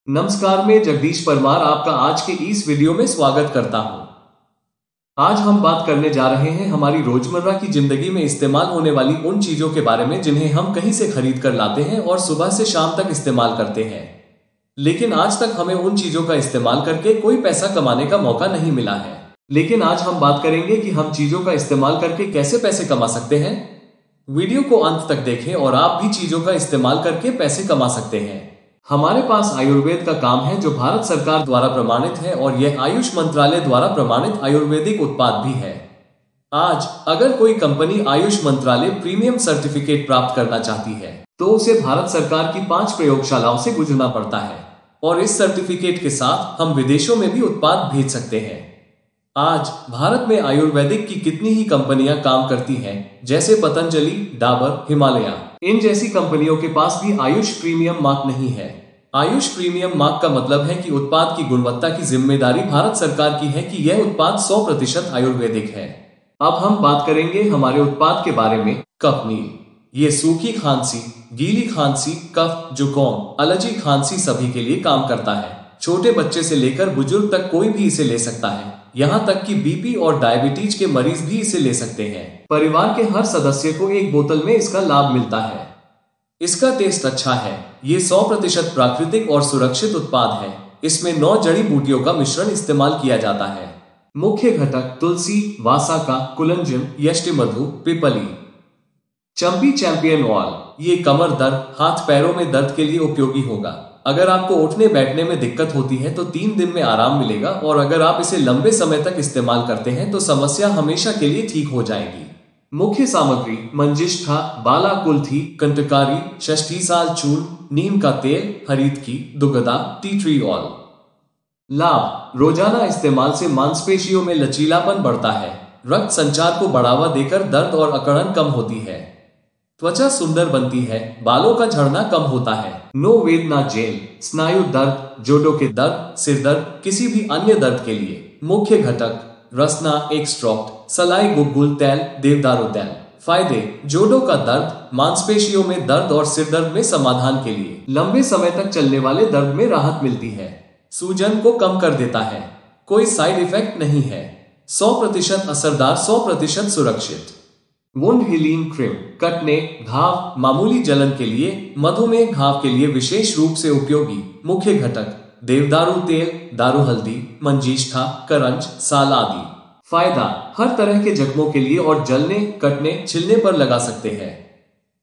नमस्कार, मैं जगदीश परमार आपका आज के इस वीडियो में स्वागत करता हूं। आज हम बात करने जा रहे हैं हमारी रोजमर्रा की जिंदगी में इस्तेमाल होने वाली उन चीजों के बारे में जिन्हें हम कहीं से खरीद कर लाते हैं और सुबह से शाम तक इस्तेमाल करते हैं, लेकिन आज तक हमें उन चीजों का इस्तेमाल करके कोई पैसा कमाने का मौका नहीं मिला है। लेकिन आज हम बात करेंगे कि हम चीजों का इस्तेमाल करके कैसे पैसे कमा सकते हैं। वीडियो को अंत तक देखें और आप भी चीजों का इस्तेमाल करके पैसे कमा सकते हैं। हमारे पास आयुर्वेद का काम है जो भारत सरकार द्वारा प्रमाणित है और यह आयुष मंत्रालय द्वारा प्रमाणित आयुर्वेदिक उत्पाद भी है। आज अगर कोई कंपनी आयुष मंत्रालय प्रीमियम सर्टिफिकेट प्राप्त करना चाहती है तो उसे भारत सरकार की 5 प्रयोगशालाओं से गुजरना पड़ता है और इस सर्टिफिकेट के साथ हम विदेशों में भी उत्पाद भेज सकते हैं। आज भारत में आयुर्वेदिक की कितनी ही कंपनियां काम करती हैं, जैसे पतंजलि, डाबर, हिमालय। इन जैसी कंपनियों के पास भी आयुष प्रीमियम मार्क नहीं है। आयुष प्रीमियम मार्क का मतलब है कि उत्पाद की गुणवत्ता की जिम्मेदारी भारत सरकार की है कि यह उत्पाद 100% आयुर्वेदिक है। अब हम बात करेंगे हमारे उत्पाद के बारे में। कफनील, ये सूखी खांसी, गीली खांसी, कफ, जुकाम, एलर्जी, खांसी सभी के लिए काम करता है। छोटे बच्चे से लेकर बुजुर्ग तक कोई भी इसे ले सकता है। यहाँ तक कि बीपी और डायबिटीज के मरीज भी इसे ले सकते हैं। परिवार के हर सदस्य को एक बोतल में इसका लाभ मिलता है। इसका टेस्ट अच्छा है। ये 100% प्राकृतिक और सुरक्षित उत्पाद है। इसमें 9 जड़ी बूटियों का मिश्रण इस्तेमाल किया जाता है। मुख्य घटक तुलसी, वासाका, कुलंजिम, यष्टिमधु, पिपली। चंपी चैंपियन ऑयल, ये कमर दर्द, हाथ पैरों में दर्द के लिए उपयोगी होगा। अगर आपको उठने बैठने में दिक्कत होती है तो 3 दिन में आराम मिलेगा और अगर आप इसे लंबे समय तक इस्तेमाल करते हैं तो समस्या हमेशा के लिए ठीक हो जाएगी। मुख्य सामग्री मंजिष्ठा, बाला कुल्थी, कंटकारी, षष्ठी साल चूर्ण, नीम का तेल, हरीत की, दुगदा, टी ट्री ऑयल। लाभ, रोजाना इस्तेमाल से मांसपेशियों में लचीलापन बढ़ता है। रक्त संचार को बढ़ावा देकर दर्द और अकड़न कम होती है। त्वचा सुंदर बनती है। बालों का झड़ना कम होता है। नो वेदना जेल, स्नायु दर्द, जोड़ों के दर्द, सिर दर्द, किसी भी अन्य दर्द के लिए। मुख्य घटक रसना एक्सट्रॉक्ट, सलाई गुग्गुल तेल, देवदारू तेल। फायदे, जोड़ों का दर्द, मांसपेशियों में दर्द और सिर दर्द में समाधान के लिए। लंबे समय तक चलने वाले दर्द में राहत मिलती है। सूजन को कम कर देता है। कोई साइड इफेक्ट नहीं है। 100% असरदार, 100% सुरक्षित। वुंड हीलिंग क्रीम, कटने, घाव, मामूली जलन के लिए, मधुमेह घाव के लिए विशेष रूप से उपयोगी। मुख्य घटक देवदारू तेल, दारू हल्दी, मंजिष्ठा, करंज, साल आदि। फायदा, हर तरह के जख्मों के लिए और जलने, कटने, छिलने पर लगा सकते हैं।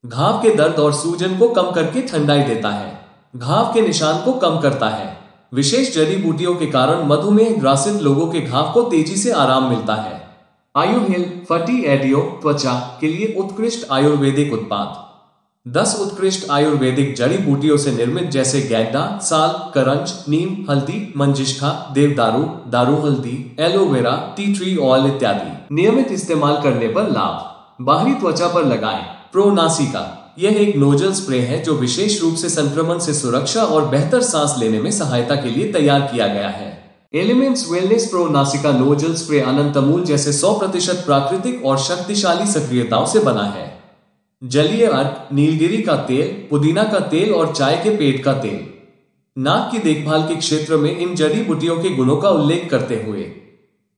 घाव के दर्द और सूजन को कम करके ठंडाई देता है। घाव के निशान को कम करता है। विशेष जड़ी बूटियों के कारण मधुमेह ग्रसित लोगों के घाव को तेजी से आराम मिलता है। आयुहिल फटी एडियो, त्वचा के लिए उत्कृष्ट आयुर्वेदिक उत्पाद। 10 उत्कृष्ट आयुर्वेदिक जड़ी बूटियों से निर्मित, जैसे गैड्डा, साल, करंज, नीम, हल्दी, मंजिष्ठा, देवदारू, दारू हल्दी, एलोवेरा, टी ट्री ऑयल इत्यादि। नियमित इस्तेमाल करने पर लाभ, बाहरी त्वचा पर लगाएं। प्रोनासिका, यह एक नोजल स्प्रे है जो विशेष रूप से संक्रमण से सुरक्षा और बेहतर सांस लेने में सहायता के लिए तैयार किया गया है। एलिमेंट्स वेलनेस प्रो नासिका नोजल स्प्रे अनंतमूल जैसे 100% प्राकृतिक और शक्तिशाली सक्रियताओं से बना है। जलीय अर्क, नीलगिरी का तेल, पुदीना का तेल और चाय के पेट का तेल। नाक की देखभाल के क्षेत्र में इन जड़ी बूटियों के गुणों का उल्लेख करते हुए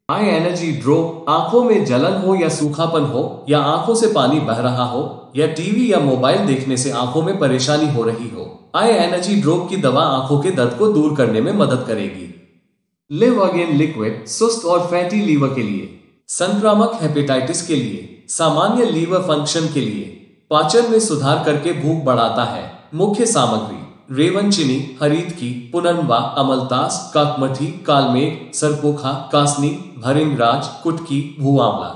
आई एनर्जी ड्रॉप, आंखों में जलन हो या सूखापन हो या आंखों से पानी बह रहा हो या टीवी या मोबाइल देखने से आंखों में परेशानी हो रही हो, आई एनर्जी ड्रॉप की दवा आंखों के दर्द को दूर करने में मदद करेगी। लिव अगेन लिक्विड, सुस्त और फैटी लीवर के लिए, संक्रामक हेपेटाइटिस के लिए, सामान्य लीवर फंक्शन के लिए, पाचन में सुधार करके भूख बढ़ाता है। मुख्य सामग्री रेवंचिनी, हरीत की, पुननवा, अमलतास, काकमठी, कालमेघ, सरपोखा, कासनी, भरिंगराज, कुटकी, भूआंवला।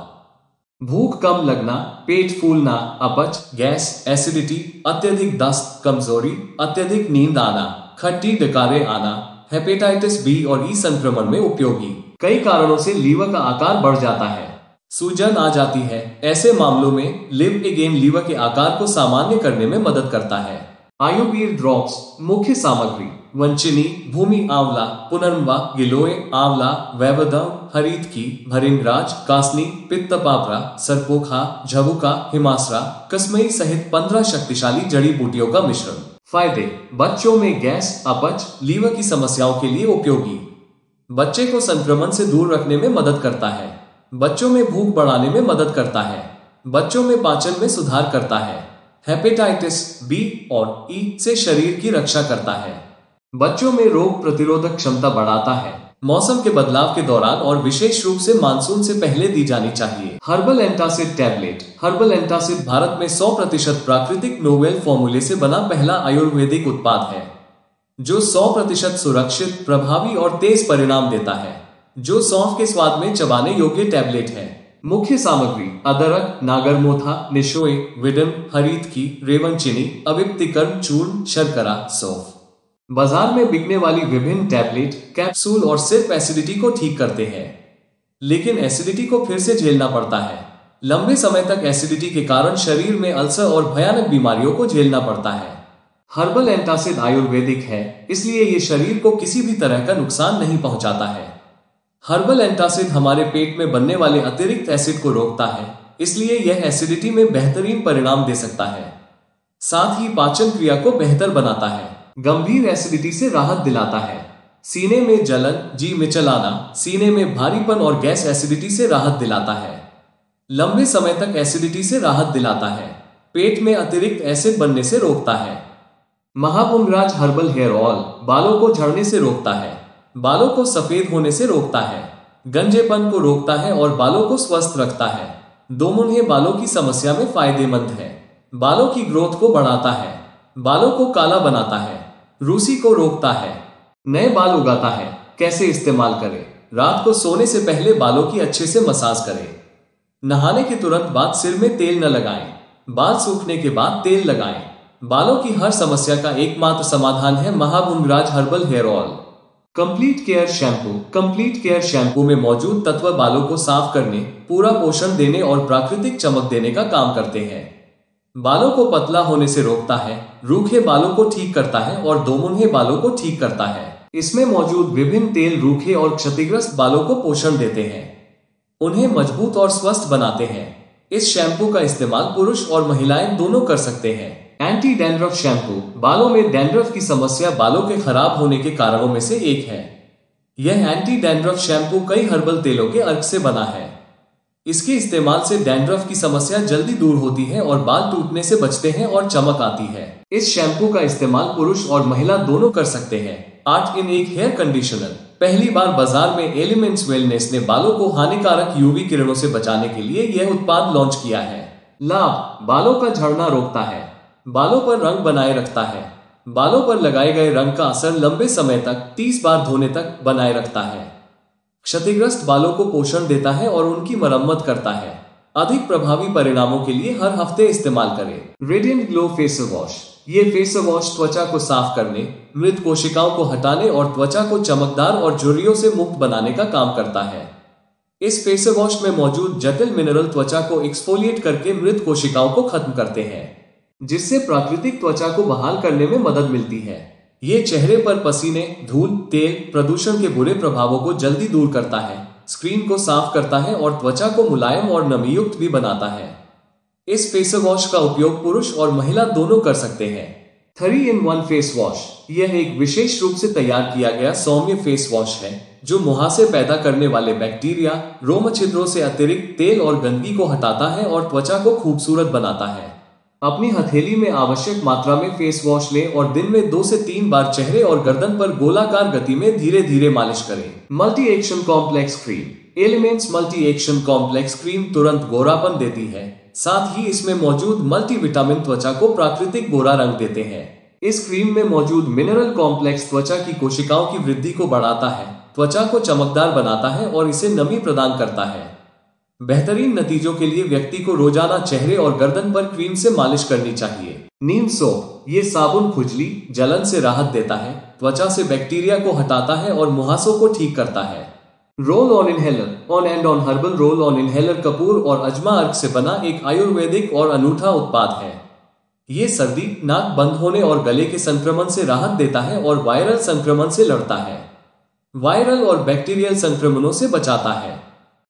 भूख कम लगना, पेट फूलना, अपच, गैस, एसिडिटी, अत्यधिक दस्त, कमजोरी, अत्यधिक नींद आना, खट्टी डकारें आना, हेपेटाइटिस बी और ई संक्रमण में उपयोगी। कई कारणों से लीवर का आकार बढ़ जाता है, सूजन आ जाती है। ऐसे मामलों में लिव अगेन लीवर के आकार को सामान्य करने में मदद करता है। आयुर्वेद ड्रॉप्स, मुख्य सामग्री वंचिनी, भूमि आंवला, पुनर्वा, गिलोय, आंवला, वैवदम, हरीत की, भरिंगराज, कासनी, पित्तपापरा, सरपोखा, झबुका, हिमासरा, कसमई सहित 15 शक्तिशाली जड़ी बूटियों का मिश्रण। फायदे। बच्चों में गैस, अपच, लीवर की समस्याओं के लिए उपयोगी। बच्चे को संक्रमण से दूर रखने में मदद करता है। बच्चों में भूख बढ़ाने में मदद करता है। बच्चों में पाचन में सुधार करता है। हेपेटाइटिस बी और ई से शरीर की रक्षा करता है। बच्चों में रोग प्रतिरोधक क्षमता बढ़ाता है। मौसम के बदलाव के दौरान और विशेष रूप से मानसून से पहले दी जानी चाहिए। Herbal antacid tablet. Herbal antacid Bharat में 100% प्राकृतिक नोवेल फॉर्मूले से बना पहला आयुर्वेदिक उत्पाद है, जो 100% सुरक्षित, प्रभावी और तेज परिणाम देता है, जो सौंफ के स्वाद में चबाने योग्य टैबलेट है। मुख्य सामग्री: अदरक, नागरमोथा, निशोए, विडन, हरीतकी, रेवनचिनी, अविप्तिकर्म चूर्ण, शर्करा, सौंफ। बाजार में बिकने वाली विभिन्न टैबलेट, कैप्सूल और सिर्फ एसिडिटी को ठीक करते हैं, लेकिन एसिडिटी को फिर से झेलना पड़ता है। लंबे समय तक एसिडिटी के कारण शरीर में अल्सर और भयानक बीमारियों को झेलना पड़ता है। हर्बल एंटासिड आयुर्वेदिक है, इसलिए ये शरीर को किसी भी तरह का नुकसान नहीं पहुंचाता है। हर्बल एंटासिड हमारे पेट में बनने वाले अतिरिक्त एसिड को रोकता है, इसलिए यह एसिडिटी में बेहतरीन परिणाम दे सकता है। साथ ही पाचन क्रिया को बेहतर बनाता है, गंभीर एसिडिटी से राहत दिलाता है। सीने में जलन, जी मिचलाना, सीने में भारीपन और गैस एसिडिटी से राहत दिलाता है। लंबे समय तक एसिडिटी से राहत दिलाता है। पेट में अतिरिक्त एसिड बनने से रोकता है। महाभुंगराज हर्बल हेयर ऑयल बालों को झड़ने से रोकता है, बालों को सफेद होने से रोकता है, गंजेपन को रोकता है और बालों को स्वस्थ रखता है। दोमुंहे बालों की समस्या में फायदेमंद है, बालों की ग्रोथ को बढ़ाता है, बालों को काला बनाता है, रूसी को रोकता है, नए बाल उगाता है। कैसे इस्तेमाल करें? रात को सोने से पहले बालों की अच्छे से मसाज करें। नहाने के तुरंत बाद सिर में तेल न लगाएं। बाल सूखने के बाद तेल लगाएं। बालों की हर समस्या का एकमात्र समाधान है Mahabhungraj herbal hair oil. Complete care shampoo. Complete care shampoo में मौजूद तत्व बालों को साफ करने, पूरा पोषण देने और प्राकृतिक चमक देने का काम करते हैं। बालों को पतला होने से रोकता है, रूखे बालों को ठीक करता है और दोमुंहे बालों को ठीक करता है। इसमें मौजूद विभिन्न तेल रूखे और क्षतिग्रस्त बालों को पोषण देते हैं, उन्हें मजबूत और स्वस्थ बनाते हैं। इस शैम्पू का इस्तेमाल पुरुष और महिलाएं दोनों कर सकते हैं। Anti dandruff shampoo. बालों में डैंड्रफ की समस्या बालों के खराब होने के कारणों में से एक है। यह एंटी डैंड्रफ शैम्पू कई हर्बल तेलों के अर्क से बना है। इसके इस्तेमाल से डैंड्रफ की समस्या जल्दी दूर होती है और बाल टूटने से बचते हैं और चमक आती है। इस शैम्पू का इस्तेमाल पुरुष और महिला दोनों कर सकते हैं। 8 in 1 हेयर कंडीशनर। पहली बार बाजार में एलिमेंट्स वेलनेस ने बालों को हानिकारक यूवी किरणों से बचाने के लिए यह उत्पाद लॉन्च किया है। लाभ: बालों का झड़ना रोकता है, बालों पर रंग बनाए रखता है, बालों पर लगाए गए रंग का असर लंबे समय तक 30 बार धोने तक बनाए रखता है। क्षतिग्रस्त बालों को पोषण देता है और उनकी मरम्मत करता है। अधिक प्रभावी परिणामों के लिए हर हफ्ते इस्तेमाल करें। Radiant glow face wash. ये फेस वॉश त्वचा को साफ करने, मृत कोशिकाओं को हटाने और त्वचा को चमकदार और झुर्रियों से मुक्त बनाने का काम करता है। इस फेस वॉश में मौजूद जटिल मिनरल त्वचा को एक्सफोलिएट करके मृत कोशिकाओं को खत्म करते हैं, जिससे प्राकृतिक त्वचा को बहाल करने में मदद मिलती है। ये चेहरे पर पसीने, धूल, तेल, प्रदूषण के बुरे प्रभावों को जल्दी दूर करता है, स्क्रीन को साफ करता है और त्वचा को मुलायम और नमीयुक्त भी बनाता है। इस फेस वॉश का उपयोग पुरुष और महिला दोनों कर सकते हैं। 3 in 1 फेस वॉश। यह एक विशेष रूप से तैयार किया गया सौम्य फेस वॉश है, जो मुहासे पैदा करने वाले बैक्टीरिया, रोम छिद्रों से अतिरिक्त तेल और गंदगी को हटाता है और त्वचा को खूबसूरत बनाता है। अपनी हथेली में आवश्यक मात्रा में फेस वॉश लें और दिन में 2 से 3 बार चेहरे और गर्दन पर गोलाकार गति में धीरे धीरे मालिश करें। Multi action complex cream. Elements multi action complex cream तुरंत गोरापन देती है, साथ ही इसमें मौजूद मल्टीविटामिन त्वचा को प्राकृतिक गोरा रंग देते हैं। इस क्रीम में मौजूद मिनरल कॉम्प्लेक्स त्वचा की कोशिकाओं की वृद्धि को बढ़ाता है, त्वचा को चमकदार बनाता है और इसे नमी प्रदान करता है। बेहतरीन नतीजों के लिए व्यक्ति को रोजाना चेहरे और गर्दन पर क्रीम से मालिश करनी चाहिए। नीम सोप। ये साबुन खुजली, जलन से राहत देता है, त्वचा से बैक्टीरिया को हटाता है और मुहासों को ठीक करता है। Roll on inhaler. On and on herbal roll on inhaler Kapoor और अजमा अर्क से बना एक आयुर्वेदिक और अनूठा उत्पाद है। ये सर्दी, नाक बंद होने और गले के संक्रमण से राहत देता है और वायरल संक्रमण से लड़ता है। वायरल और बैक्टीरियल संक्रमणों से बचाता है।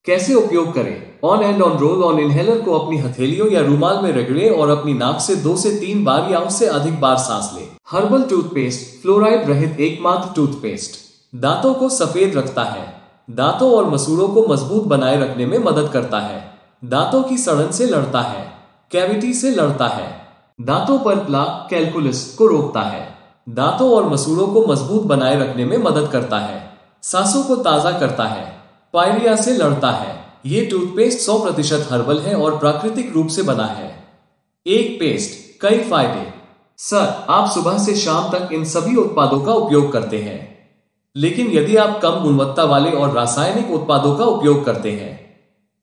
कैसे उपयोग करें? On and on roll on inhaler को अपनी हथेलियों या रुमाल में रगड़ें और अपनी नाक से 2 से 3 बार या उससे अधिक बार सांस लें। हर्बल टूथपेस्ट फ्लोराइड रहित एकमात्र टूथपेस्ट। दांतों को सफेद रखता है। दांतों और मसूड़ों को मजबूत बनाए रखने में मदद करता है। दांतों की सड़न से लड़ता है। कैविटी से लड़ता है। दांतों पर प्लाक कैलकुलस को रोकता है। दांतों और मसूड़ों को मजबूत बनाए रखने में मदद करता है। सांसों को ताजा करता है। पायरिया से लड़ता है। ये टूथपेस्ट 100% हर्बल है और प्राकृतिक रूप से बना है। एक पेस्ट, कई फायदे। सर, आप सुबह से शाम तक इन सभी उत्पादों का उपयोग करते हैं, लेकिन यदि आप कम गुणवत्ता वाले और रासायनिक उत्पादों का उपयोग करते हैं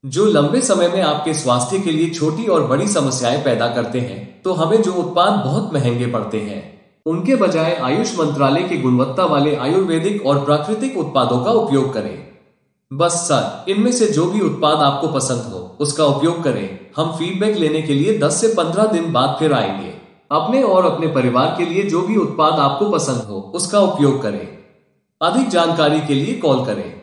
जो लंबे समय में आपके स्वास्थ्य के लिए छोटी और बड़ी समस्याएं पैदा करते हैं, तो हमें जो उत्पाद बहुत महंगे पड़ते हैं उनके बजाय आयुष मंत्रालय के गुणवत्ता वाले आयुर्वेदिक और प्राकृतिक उत्पादों का उपयोग करें। बस सर, इनमें से जो भी उत्पाद आपको पसंद हो उसका उपयोग करें। हम फीडबैक लेने के लिए 10 से 15 दिन बाद फिर आएंगे। अपने और अपने परिवार के लिए जो भी उत्पाद आपको पसंद हो उसका उपयोग करें। अधिक जानकारी के लिए कॉल करें।